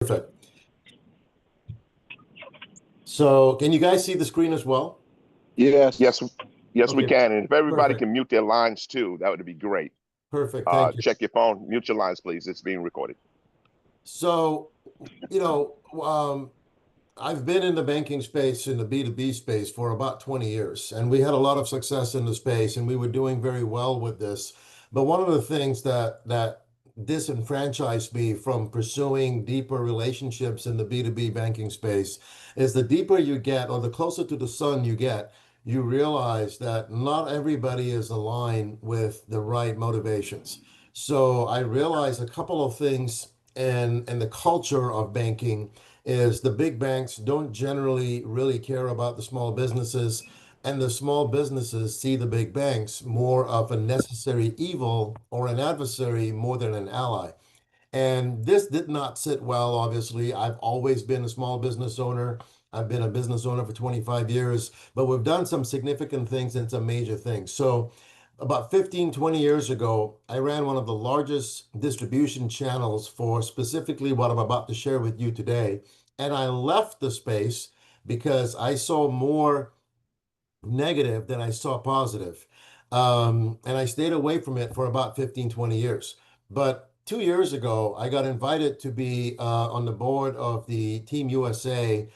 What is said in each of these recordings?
Perfect. So can you guys see the screen as well? Yes. Yes, yes, we Okay, can. And if everybody perfect. can mute their lines too, that would be great. Perfect. Thank you. Check your phone, mute your lines, please. It's being recorded. So, you know, I've been in the banking space, in the B2B space for about 20 years, and we had a lot of success in the space, and we were doing very well with this. But one of the things that disenfranchised me from pursuing deeper relationships in the B2B banking space is the deeper you get, or the closer to the sun you get, you realize that not everybody is aligned with the right motivations. So I realized a couple of things and the culture of banking is the big banks don't generally really care about the small businesses, and the small businesses see the big banks more of a necessary evil or an adversary more than an ally. And this did not sit well, obviously. I've always been a small business owner. I've been a business owner for 25 years, but we've done some significant things and some major things. So, about 15, 20 years ago, I ran one of the largest distribution channels for specifically what I'm about to share with you today. And I left the space because I saw more negative than I saw positive. And I stayed away from it for about 15, 20 years. But 2 years ago, I got invited to be on the board of the Team USA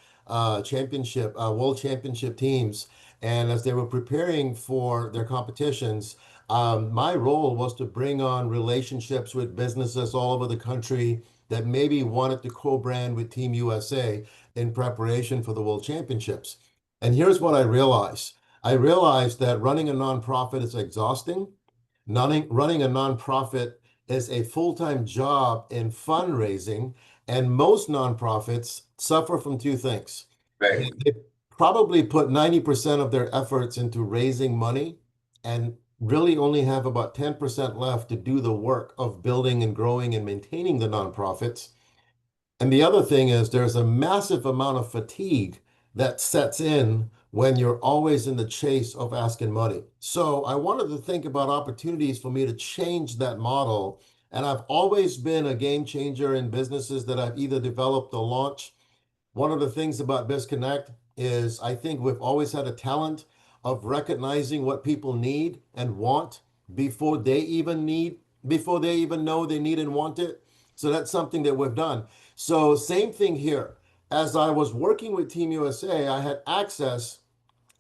championship, world championship teams. And as they were preparing for their competitions, my role was to bring on relationships with businesses all over the country that maybe wanted to co-brand with Team USA in preparation for the world championships. And here's what I realized. I realized that running a nonprofit is exhausting. Running a nonprofit is a full-time job in fundraising, and most nonprofits suffer from two things. They probably put 90% of their efforts into raising money and really only have about 10% left to do the work of building and growing and maintaining the nonprofits. And the other thing is there's a massive amount of fatigue that sets in when you're always in the chase of asking money. So I wanted to think about opportunities for me to change that model. And I've always been a game changer in businesses that I've either developed or launched. One of the things about BizConnect is I think we've always had a talent of recognizing what people need and want before they even need, before they even know they need and want it. So that's something that we've done. So same thing here. As I was working with Team USA, I had access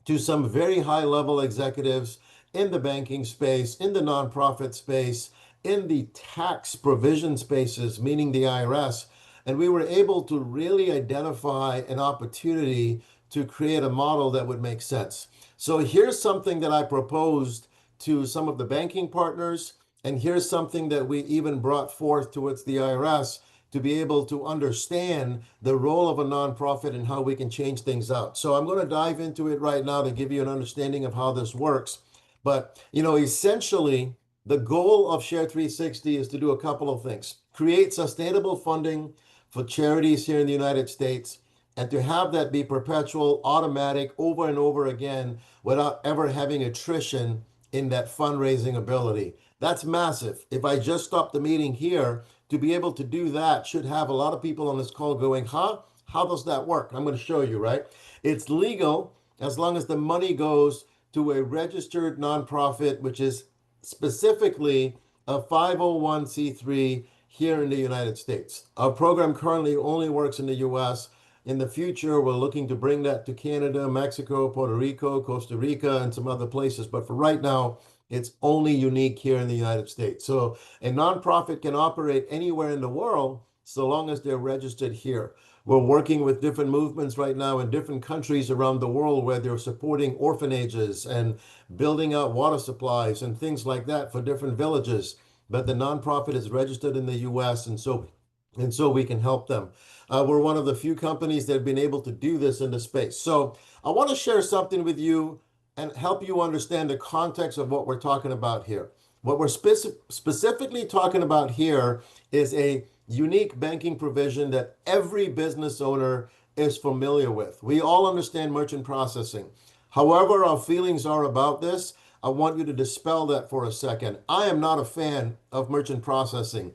to some very high level executives in the banking space, in the nonprofit space, in the tax provision spaces, meaning the IRS. And we were able to really identify an opportunity to create a model that would make sense. So here's something that I proposed to some of the banking partners, and here's something that we even brought forth towards the IRS to be able to understand the role of a nonprofit and how we can change things out. So I'm going to dive into it right now to give you an understanding of how this works. But, essentially, the goal of Share 360 is to do a couple of things. Create sustainable funding for charities here in the United States, and to have that be perpetual, automatic, over and over again, without ever having attrition in that fundraising ability. That's massive. If I just stop the meeting here, to be able to do that should have a lot of people on this call going, huh? How does that work? I'm going to show you, right? It's legal as long as the money goes to a registered nonprofit, which is specifically a 501c3 here in the United States. Our program currently only works in the US. In the future, we're looking to bring that to Canada, Mexico, Puerto Rico, Costa Rica, and some other places. But for right now, it's only unique here in the United States. So a nonprofit can operate anywhere in the world so long as they're registered here. We're working with different movements right now in different countries around the world where they're supporting orphanages and building out water supplies and things like that for different villages. But the nonprofit is registered in the US, and so we can help them. We're one of the few companies that have been able to do this in the space. So I want to share something with you and help you understand the context of what we're talking about here. What we're specifically talking about here is a unique banking provision that every business owner is familiar with. We all understand merchant processing. However, our feelings are about this, I want you to dispel that for a second. I am not a fan of merchant processing.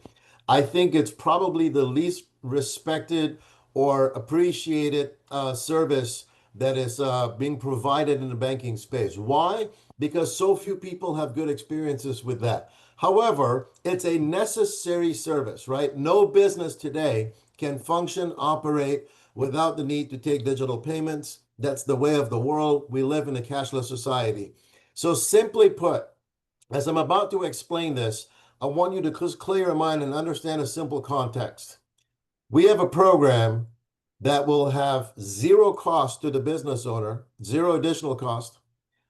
I think it's probably the least respected or appreciated service that is being provided in the banking space. Why? Because so few people have good experiences with that. However, it's a necessary service, right? No business today can function, operate without the need to take digital payments. That's the way of the world. We live in a cashless society. So simply put, as I'm about to explain this, I want you to clear your mind and understand a simple context. We have a program that will have zero cost to the business owner, zero additional cost,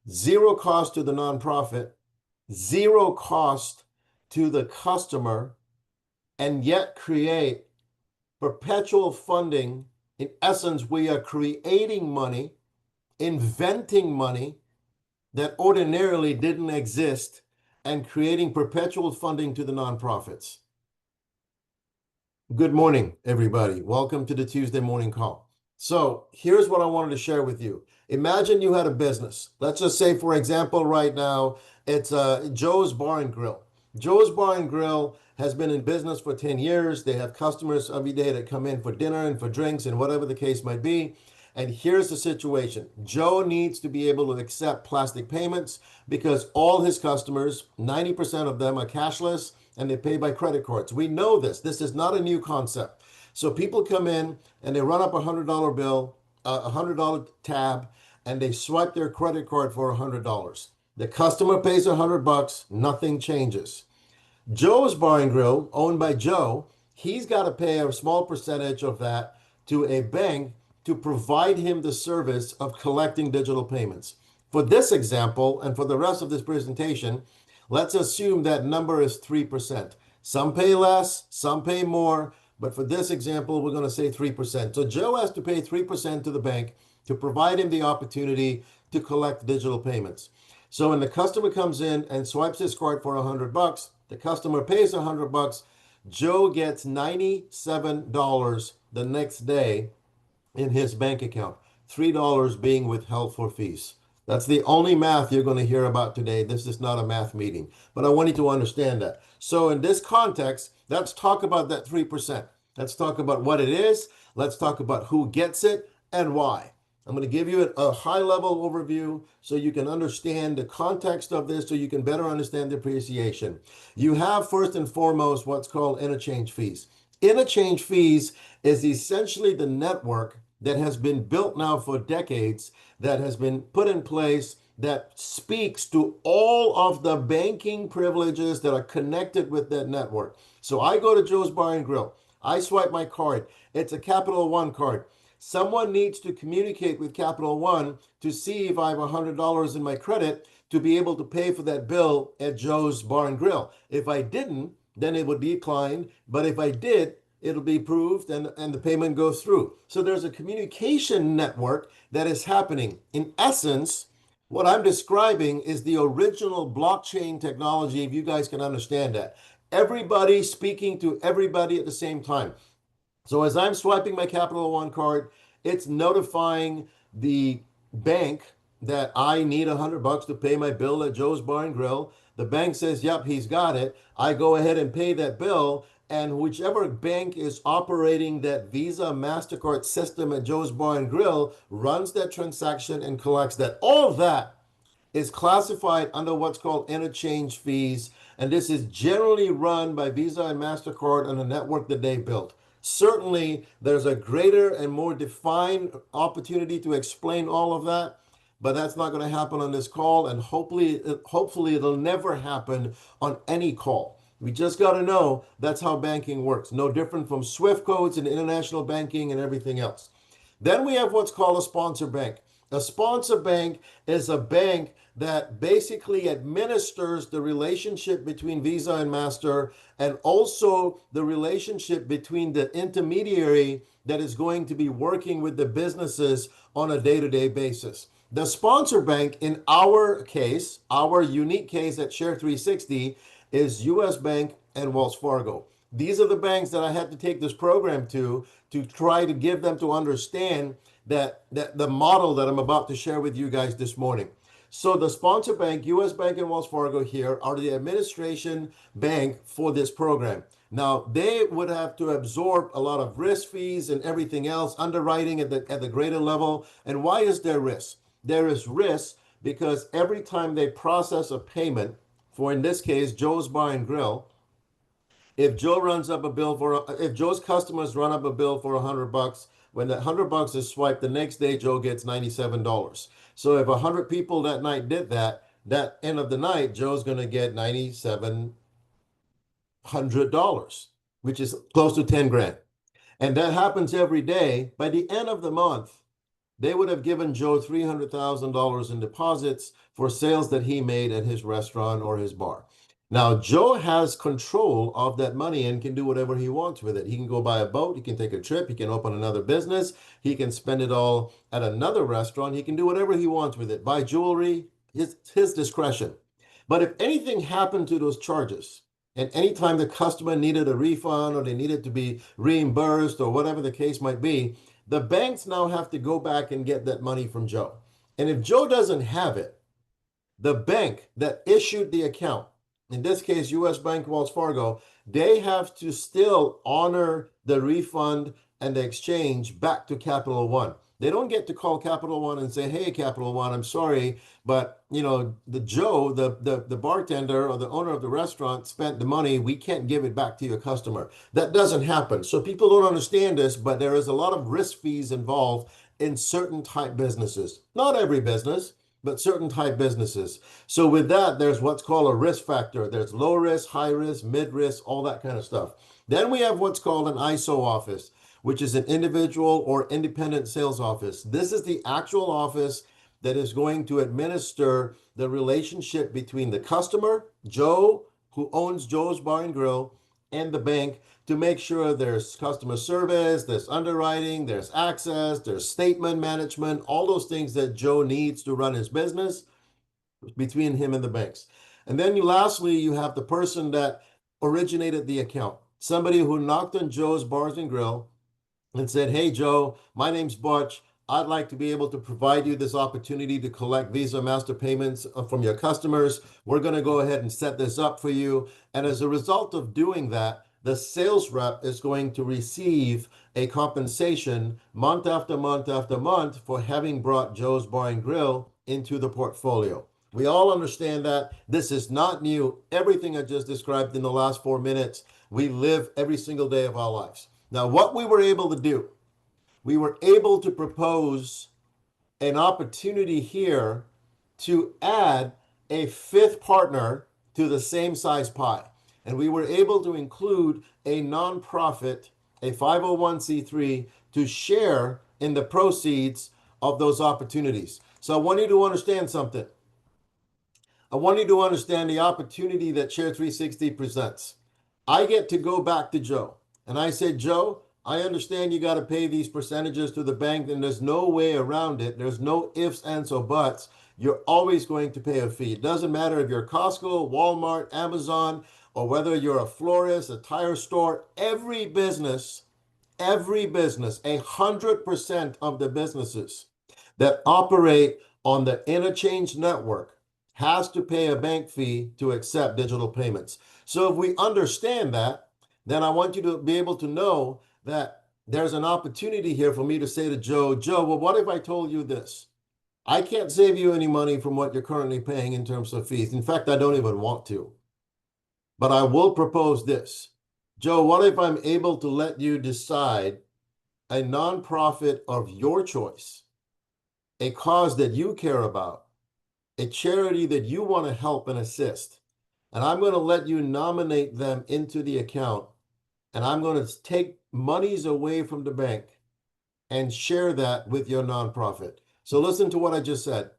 zero cost to the nonprofit, zero cost to the customer, and yet create perpetual funding. In essence, we are creating money, inventing money that ordinarily didn't exist, and creating perpetual funding to the nonprofits. Good morning, everybody. Welcome to the Tuesday morning call. So here's what I wanted to share with you. Imagine you had a business. Let's just say, for example, right now, it's Joe's Bar and Grill. Joe's Bar and Grill has been in business for 10 years. They have customers every day that come in for dinner and for drinks and whatever the case might be. And here's the situation. Joe needs to be able to accept plastic payments because all his customers, 90% of them, are cashless and they pay by credit cards. We know this. This is not a new concept. So people come in and they run up a $100 bill, a $100 tab, and they swipe their credit card for $100. The customer pays $100, nothing changes. Joe's Bar and Grill, owned by Joe, he's got to pay a small percentage of that to a bank to provide him the service of collecting digital payments. For this example, and for the rest of this presentation, let's assume that number is 3%. Some pay less, some pay more, but for this example, we're going to say 3%. So Joe has to pay 3% to the bank to provide him the opportunity to collect digital payments. So when the customer comes in and swipes his card for $100, the customer pays $100, Joe gets $97 the next day in his bank account, $3 being withheld for fees. That's the only math you're going to hear about today. This is not a math meeting, but I want you to understand that. So in this context, let's talk about that 3%. Let's talk about what it is. Let's talk about who gets it and why. I'm going to give you a high-level overview so you can understand the context of this, so you can better understand the appreciation. You have, first and foremost, what's called interchange fees. Interchange fees is essentially the network that has been built now for decades, that has been put in place, that speaks to all of the banking privileges that are connected with that network. So I go to Joe's Bar and Grill. I swipe my card. It's a Capital One card. Someone needs to communicate with Capital One to see if I have $100 in my credit to be able to pay for that bill at Joe's Bar and Grill. If I didn't, then it would be declined. But if I did, it'll be approved and the payment goes through. So there's a communication network that is happening. In essence, what I'm describing is the original blockchain technology, if you guys can understand that. Everybody speaking to everybody at the same time. So as I'm swiping my Capital One card, it's notifying the bank that I need $100 to pay my bill at Joe's Bar and Grill. The bank says, yep, he's got it. I go ahead and pay that bill. And whichever bank is operating that Visa, MasterCard system at Joe's Bar and Grill runs that transaction and collects that. All of that is classified under what's called interchange fees. And this is generally run by Visa and MasterCard on a network that they built. Certainly, there's a greater and more defined opportunity to explain all of that, but that's not going to happen on this call, and hopefully it'll never happen on any call. We just got to know that's how banking works. No different from SWIFT codes and international banking and everything else. Then we have what's called a sponsor bank. A sponsor bank is a bank that basically administers the relationship between Visa and Master, and also the relationship between the intermediary that is going to be working with the businesses on a day-to-day basis. The sponsor bank, in our case, our unique case at Share360, is US Bank and Wells Fargo. These are the banks that I had to take this program to try to give them to understand that the model that I'm about to share with you guys this morning. So the sponsor bank, US Bank and Wells Fargo here, are the administration bank for this program. Now, they would have to absorb a lot of risk fees and everything else, underwriting at the greater level. And why is there risk? There is risk because every time they process a payment, for in this case, Joe's Bar and Grill, if Joe's customers run up a bill for $100, when that $100 is swiped, the next day Joe gets $97. So if 100 people that night did that, that end of the night, Joe's going to get $9,700, which is close to 10 grand. And that happens every day. By the end of the month, they would have given Joe $300,000 in deposits for sales that he made at his restaurant or his bar. Now, Joe has control of that money and can do whatever he wants with it. He can go buy a boat, he can take a trip, he can open another business, he can spend it all at another restaurant, he can do whatever he wants with it. Buy jewelry, his discretion. But if anything happened to those charges, and anytime the customer needed a refund or they needed to be reimbursed or whatever the case might be, the banks now have to go back and get that money from Joe. And if Joe doesn't have it, the bank that issued the account, in this case, US Bank Wells Fargo, they have to still honor the refund and the exchange back to Capital One. They don't get to call Capital One and say, hey, Capital One, I'm sorry, but the bartender or the owner of the restaurant spent the money. We can't give it back to your customer. That doesn't happen. So people don't understand this, but there is a lot of risk fees involved in certain type businesses. Not every business, but certain type businesses. So with that, there's what's called a risk factor. There's low risk, high risk, mid risk, all that kind of stuff. Then we have what's called an ISO office, which is an individual or independent sales office. This is the actual office that is going to administer the relationship between the customer, Joe, who owns Joe's Bar and Grill, and the bank to make sure there's customer service, there's underwriting, there's access, there's statement management, all those things that Joe needs to run his business between him and the banks. And then lastly, you have the person that originated the account, somebody who knocked on Joe's Bars and Grill and said, hey, Joe, my name's Butch. I'd like to be able to provide you this opportunity to collect Visa Master payments from your customers. We're going to go ahead and set this up for you. And as a result of doing that, the sales rep is going to receive a compensation month after month after month for having brought Joe's Bar and Grill into the portfolio. We all understand that this is not new. Everything I just described in the last 4 minutes, we live every single day of our lives. Now, what we were able to do, we were able to propose an opportunity here to add a fifth partner to the same size pie. And we were able to include a nonprofit, a 501c3, to share in the proceeds of those opportunities. So I want you to understand something. I want you to understand the opportunity that Share 360 presents. I get to go back to Joe. And I said, Joe, I understand you got to pay these percentages to the bank, and there's no way around it. There's no ifs, ands, or buts. You're always going to pay a fee. It doesn't matter if you're Costco, Walmart, Amazon, or whether you're a florist, a tire store. Every business, 100% of the businesses that operate on the interchange network has to pay a bank fee to accept digital payments. So if we understand that, then I want you to be able to know that there's an opportunity here for me to say to Joe, well, what if I told you this? I can't save you any money from what you're currently paying in terms of fees. In fact, I don't even want to. But I will propose this. Joe, what if I'm able to let you decide a nonprofit of your choice, a cause that you care about, a charity that you want to help and assist, and I'm going to let you nominate them into the account, and I'm going to take monies away from the bank and share that with your nonprofit. So listen to what I just said.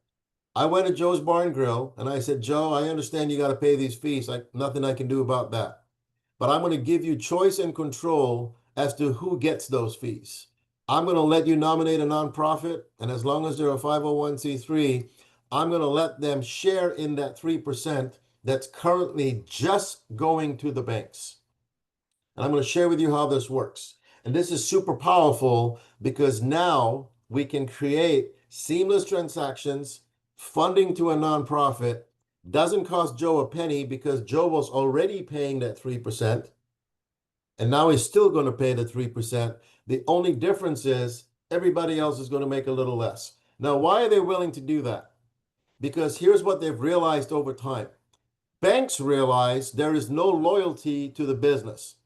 I went to Joe's Bar and Grill and I said, Joe, I understand you got to pay these fees. Nothing I can do about that. But I'm going to give you choice and control as to who gets those fees. I'm going to let you nominate a nonprofit, and as long as they're a 501c3, I'm going to let them share in that 3% that's currently just going to the banks. And I'm going to share with you how this works. And this is super powerful because now we can create seamless transactions, funding to a nonprofit, doesn't cost Joe a penny because Joe was already paying that 3%. And now he's still going to pay the 3%. The only difference is everybody else is going to make a little less. Now, why are they willing to do that? Because here's what they've realized over time. Banks realize there is no loyalty to the business.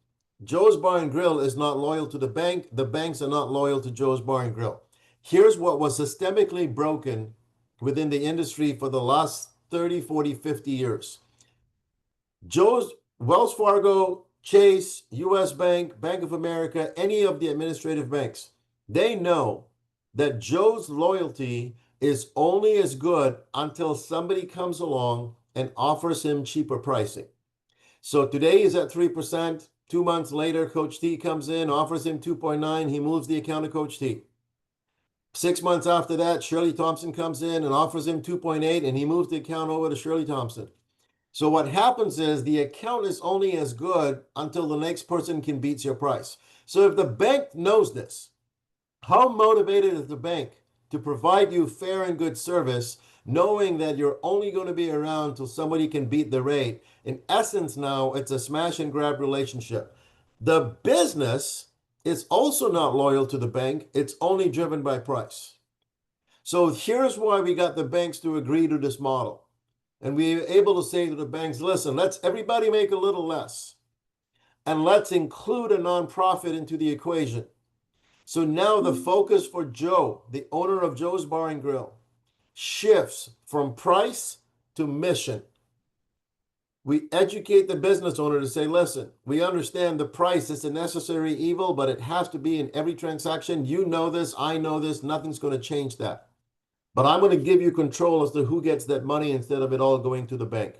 Joe's Bar and Grill is not loyal to the bank. The banks are not loyal to Joe's Bar and Grill. Here's what was systemically broken within the industry for the last 30, 40, 50 years. Joe's, Wells Fargo, Chase, US Bank, Bank of America, any of the administrative banks, they know that Joe's loyalty is only as good until somebody comes along and offers him cheaper pricing. So today he's at 3%. 2 months later, Coach T comes in, offers him 2.9. He moves the account to Coach T. 6 months after that, Shirley Thompson comes in and offers him 2.8, and he moves the account over to Shirley Thompson. So what happens is the account is only as good until the next person can beat your price. So if the bank knows this, how motivated is the bank to provide you fair and good service, knowing that you're only going to be around till somebody can beat the rate? In essence, now it's a smash and grab relationship. The business is also not loyal to the bank. It's only driven by price. So here's why we got the banks to agree to this model. And we were able to say to the banks, listen, let's everybody make a little less. And let's include a nonprofit into the equation. So now the focus for Joe, the owner of Joe's Bar and Grill, shifts from price to mission. We educate the business owner to say, listen, we understand the price is a necessary evil, but it has to be in every transaction. You know this, I know this, nothing's going to change that. But I'm going to give you control as to who gets that money instead of it all going to the bank.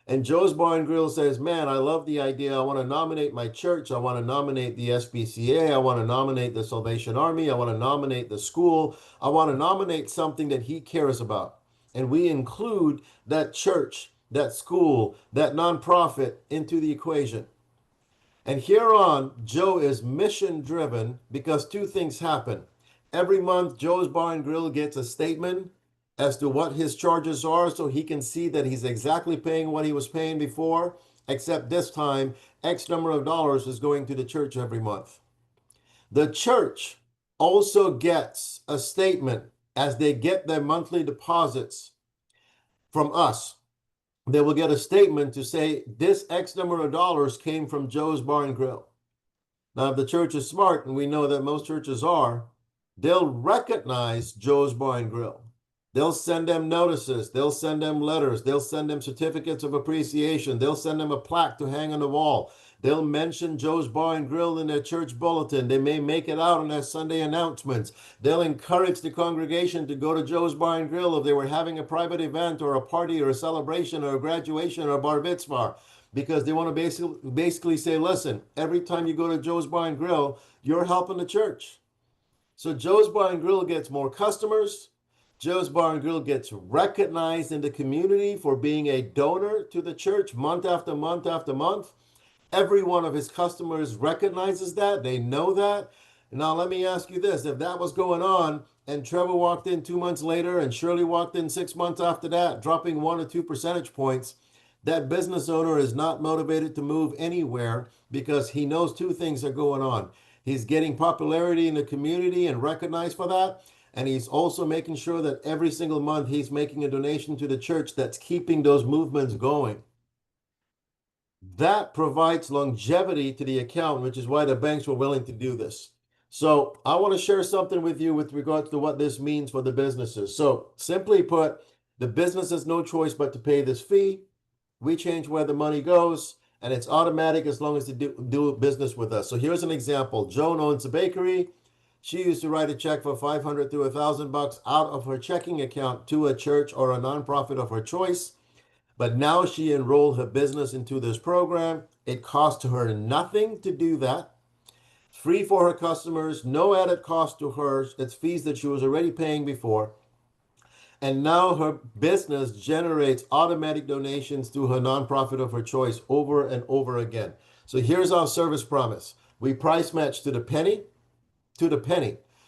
And Joe's Bar and Grill says, man, I love the idea. I want to nominate my church. I want to nominate the SPCA. I want to nominate the Salvation Army. I want to nominate the school. I want to nominate something that he cares about. And we include that church, that school, that nonprofit into the equation. And here on, Joe is mission driven because two things happen. Every month, Joe's Bar and Grill gets a statement as to what his charges are so he can see that he's exactly paying what he was paying before, except this time, X number of dollars is going to the church every month. The church also gets a statement as they get their monthly deposits from us. They will get a statement to say this X number of dollars came from Joe's Bar and Grill. Now, if the church is smart, and we know that most churches are, they'll recognize Joe's Bar and Grill. They'll send them notices. They'll send them letters. They'll send them certificates of appreciation. They'll send them a plaque to hang on the wall. They'll mention Joe's Bar and Grill in their church bulletin. They may make it out on their Sunday announcements. They'll encourage the congregation to go to Joe's Bar and Grill if they were having a private event or a party or a celebration or a graduation or a bar mitzvah, because they want to basically say, listen, every time you go to Joe's Bar and Grill, you're helping the church. So Joe's Bar and Grill gets more customers. Joe's Bar and Grill gets recognized in the community for being a donor to the church month after month after month. Every one of his customers recognizes that. They know that. Now, let me ask you this. If that was going on and Trevor walked in 2 months later and Shirley walked in 6 months after that, dropping 1 or 2 percentage points, that business owner is not motivated to move anywhere because he knows two things are going on. He's getting popularity in the community and recognized for that. And he's also making sure that every single month he's making a donation to the church that's keeping those movements going. That provides longevity to the account, which is why the banks were willing to do this. So I want to share something with you with regards to what this means for the businesses. So simply put, the business has no choice but to pay this fee. We change where the money goes, and it's automatic as long as they do business with us. So here's an example. Joan owns a bakery. She used to write a check for $500 to $1,000 out of her checking account to a church or a nonprofit of her choice. But now she enrolled her business into this program. It cost her nothing to do that. Free for her customers, no added cost to her. It's fees that she was already paying before. And now her business generates automatic donations to her nonprofit of her choice over and over again. So here's our service promise. We price match to the penny.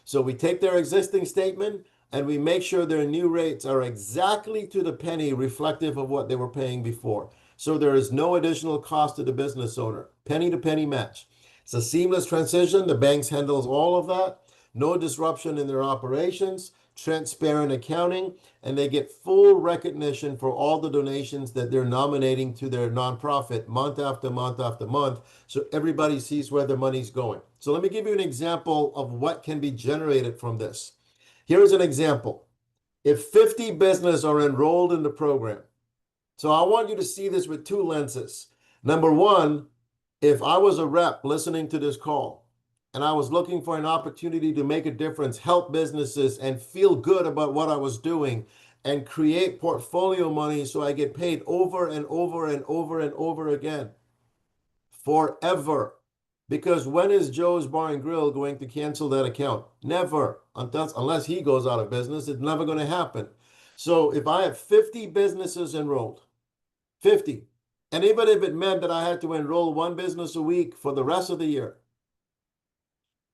So we take their existing statement and we make sure their new rates are exactly to the penny reflective of what they were paying before. So there is no additional cost to the business owner. Penny to penny match. It's a seamless transition. The banks handles all of that. No disruption in their operations, transparent accounting, and they get full recognition for all the donations that they're nominating to their nonprofit month after month after month. So everybody sees where their money's going. So let me give you an example of what can be generated from this. Here's an example. If 50 businesses are enrolled in the program, so I want you to see this with two lenses. Number one, if I was a rep listening to this call and I was looking for an opportunity to make a difference, help businesses, and feel good about what I was doing, and create portfolio money so I get paid over and over and over and over again, forever. Because when is Joe's Bar and Grill going to cancel that account? Never. Unless he goes out of business, it's never going to happen. So if I have 50 businesses enrolled, 50, and even if it meant that I had to enroll one business a week for the rest of the year,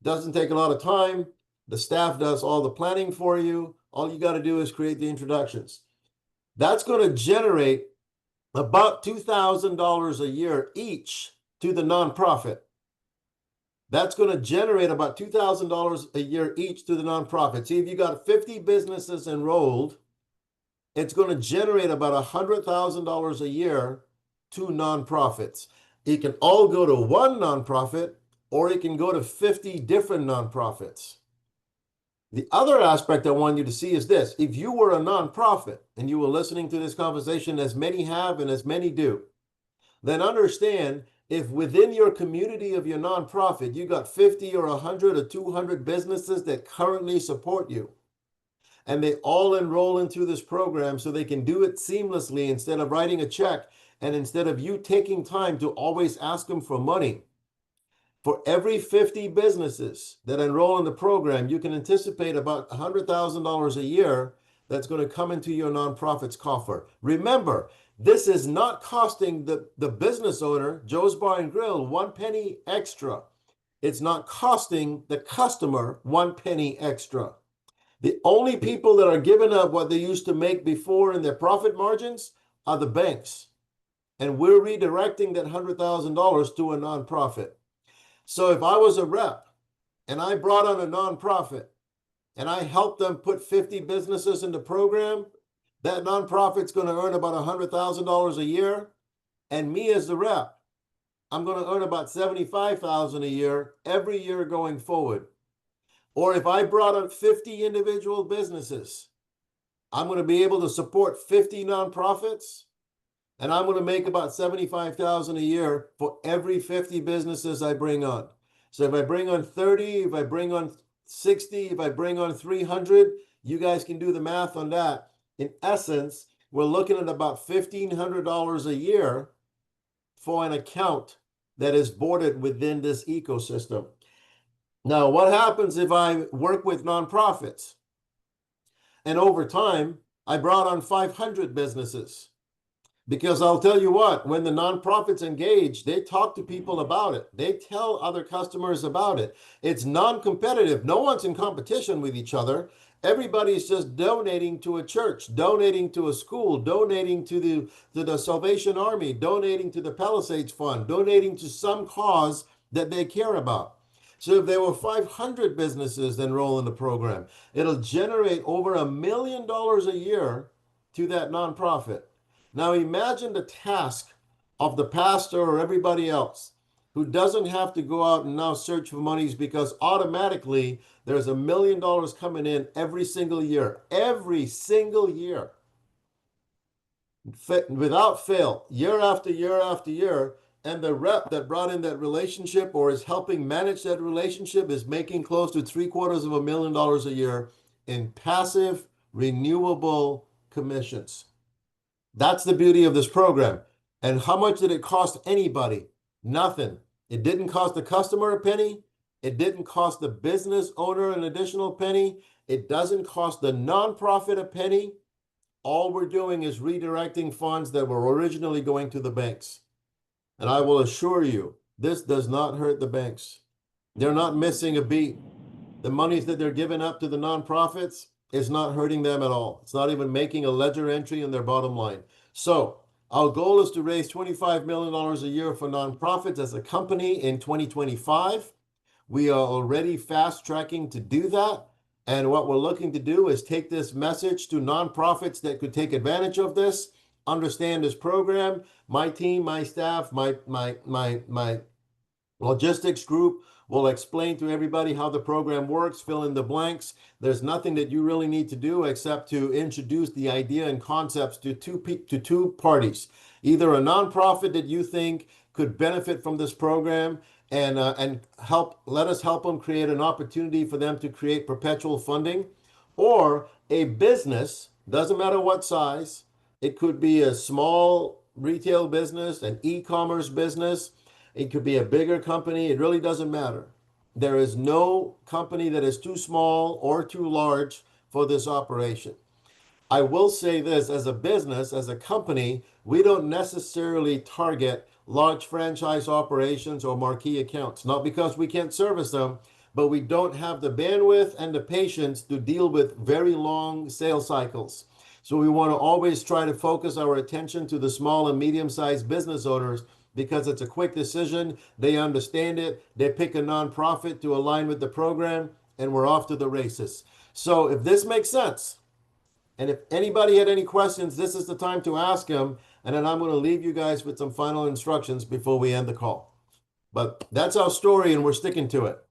doesn't take a lot of time. The staff does all the planning for you. All you got to do is create the introductions. That's going to generate about $2,000 a year each to the nonprofit. That's going to generate about $2,000 a year each to the nonprofit. See, if you got 50 businesses enrolled, it's going to generate about $100,000 a year to nonprofits. It can all go to one nonprofit, or it can go to 50 different nonprofits. The other aspect I want you to see is this. If you were a nonprofit and you were listening to this conversation, as many have and as many do, then understand if within your community of your nonprofit, you got 50 or 100 or 200 businesses that currently support you, and they all enroll into this program so they can do it seamlessly instead of writing a check and instead of you taking time to always ask them for money. For every 50 businesses that enroll in the program, you can anticipate about $100,000 a year that's going to come into your nonprofit's coffer. Remember, this is not costing the business owner, Joe's Bar and Grill, 1 penny extra. It's not costing the customer 1 penny extra. The only people that are giving up what they used to make before in their profit margins are the banks. And we're redirecting that $100,000 to a nonprofit. So if I was a rep and I brought on a nonprofit and I helped them put 50 businesses in the program, that nonprofit's going to earn about $100,000 a year. And me as the rep, I'm going to earn about $75,000 a year every year going forward. Or if I brought on 50 individual businesses, I'm going to be able to support 50 nonprofits, and I'm going to make about $75,000 a year for every 50 businesses I bring on. So if I bring on 30, if I bring on 60, if I bring on 300, you guys can do the math on that. In essence, we're looking at about $1,500 a year for an account that is boarded within this ecosystem. Now, what happens if I work with nonprofits? And over time, I brought on 500 businesses. Because I'll tell you what, when the nonprofits engage, they talk to people about it. They tell other customers about it. It's non-competitive. No one's in competition with each other. Everybody's just donating to a church, donating to a school, donating to the Salvation Army, donating to the Palisades Fund, donating to some cause that they care about. So if there were 500 businesses enroll in the program, it'll generate over $1 million a year to that nonprofit. Now imagine the task of the pastor or everybody else who doesn't have to go out and now search for monies, because automatically there's $1 million coming in every single year, without fail, year after year after year. And the rep that brought in that relationship or is helping manage that relationship is making close to $750,000 a year in passive, renewable commissions. That's the beauty of this program. And how much did it cost anybody? Nothing. It didn't cost the customer a penny. It didn't cost the business owner an additional penny. It doesn't cost the nonprofit a penny. All we're doing is redirecting funds that were originally going to the banks. And I will assure you, this does not hurt the banks. They're not missing a beat. The monies that they're giving up to the nonprofits is not hurting them at all. It's not even making a ledger entry in their bottom line. So Our goal is to raise $25 million a year for nonprofits as a company in 2025. We are already fast tracking to do that. And what we're looking to do is take this message to nonprofits that could take advantage of this, understand this program. My team, my staff, my logistics group will explain to everybody how the program works, fill in the blanks. There's nothing that you really need to do except to introduce the idea and concepts to two parties, either a nonprofit that you think could benefit from this program and let us help them create an opportunity for them to create perpetual funding, or a business, doesn't matter what size. It could be a small retail business, an e-commerce business. It could be a bigger company. It really doesn't matter. There is no company that is too small or too large for this operation. I will say this, as a business, as a company, we don't necessarily target large franchise operations or marquee accounts, not because we can't service them, but we don't have the bandwidth and the patience to deal with very long sales cycles. So we want to always try to focus our attention to the small and medium-sized business owners because it's a quick decision. They understand it. They pick a nonprofit to align with the program, and we're off to the races. So if this makes sense, and if anybody had any questions, this is the time to ask them. And then I'm going to leave you guys with some final instructions before we end the call. But that's our story, and we're sticking to it.